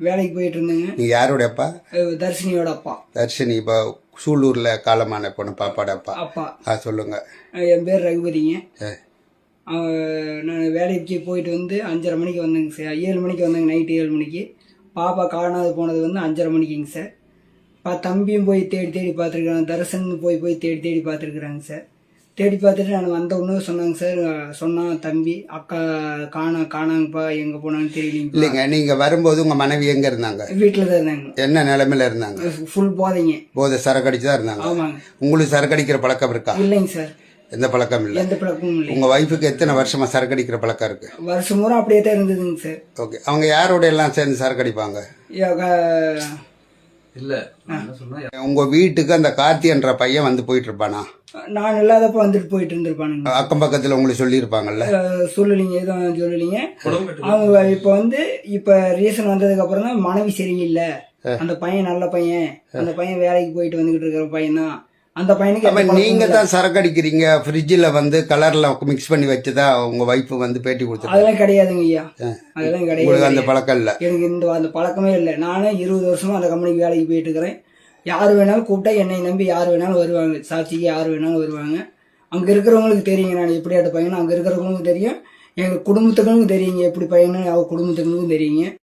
வேலைக்கு போயிட்டு இருந்தேங்க. நீ யாரோட அப்பா? தர்ஷினியோட அப்பா. தர்ஷினி இப்போ சூலூர்ல காலமான பொண்ணு பாப்பாட அப்பா. அப்பா சொல்லுங்க. என் பேர் ரகுபதிங்க. நான் வேலைக்கு போயிட்டு வந்து 5:30 மணிக்கு வந்தேங்க சார். 7 மணிக்கு வந்தேங்க, நைட்டு 7 மணிக்கு. பாப்பா காணாது போனது வந்து 5:30 மணிக்குங்க சார். தம்பியும் போய் தேடி தேடி பார்த்துருக்குறாங்க. தர்சன் போய் தேடி தேடி பார்த்துருக்குறாங்க சார். தேடி பார்த்துட்டு நான் வந்த ஒன்று சொன்னாங்க சார். சொன்னான் தம்பி, அக்கா காணாங்கப்பா, எங்கே போனான்னு தெரியலீங்க. இல்லைங்க, நீங்கள் வரும்போது உங்கள் மனைவி எங்கே இருந்தாங்க? வீட்டில் தான் இருந்தாங்க. என்ன நிலைமையில இருந்தாங்க? ஃபுல் போதைங்க. போதை சரக்கு அடிச்சு தான் இருந்தாங்க. ஆமாங்க. உங்களுக்கு சரக்கு அடிக்கிற பழக்கம் இருக்கா? இல்லைங்க சார், எந்த பழக்கம் இல்லை. எந்த பழக்கமும் இல்லை. உங்கள் ஒய்ஃபுக்கு எத்தனை வருஷமா சரக்கு அடிக்கிற பழக்கம் இருக்கு? வருஷம் பூரா அப்படியே தான் இருந்ததுங்க சார். ஓகே, அவங்க யாரோட எல்லாம் சேர்ந்து சரக்கு அடிப்பாங்க? இல்ல, உங்க வீட்டுக்கு அந்த கார்த்தின்ற பையன் வந்து போயிட்டு இருப்பானா? நான் இல்லாதப்ப வந்துட்டு போயிட்டு இருந்திருப்பானுங்க. அக்கம் பக்கத்துல உங்களுக்கு சொல்லியிருப்பாங்கல்ல? சொல்லலிங்க, எதுவும் சொல்லலிங்க. அவங்க இப்ப ரீசன் வந்ததுக்கு அப்புறம் தான் மனைவி சரியில்லை, அந்த பையன் நல்ல பையன், அந்த பையன் வேலைக்கு போயிட்டு வந்துகிட்டு இருக்கிற பையன் தான், அந்த பையனுக்கு. நீங்க தான் சரக்கு அடிக்கிறீங்க, ஃப்ரிட்ஜில் வந்து கலர்ல மிக்ஸ் பண்ணி வச்சுதான் உங்க வைஃப் வந்து பேட்டி கொடுத்து? அதெல்லாம் கிடையாதுங்க ஐயா, அதெல்லாம் கிடையாது. அந்த பழக்கம் இல்லை எனக்கு, அந்த பழக்கமே இல்லை. நானே 20 வருஷமா அந்த கம்பெனிக்கு வேலைக்கு போயிட்டு இருக்கிறேன். யார் வேணாலும் கூப்பிட்டா என்னை நம்பி யார் வேணாலும் வருவாங்க, சாட்சிக்கு யார் வேணாலும் வருவாங்க. அங்கே இருக்கிறவங்களுக்கு தெரியுங்க நான் எப்படியாட்ட பையனும், அங்கே இருக்கிறவங்களுக்கும் தெரியும், எங்கள் குடும்பத்துக்கும் தெரியுங்க எப்படி பையனு, அவங்க குடும்பத்துக்கும் தெரியுங்க.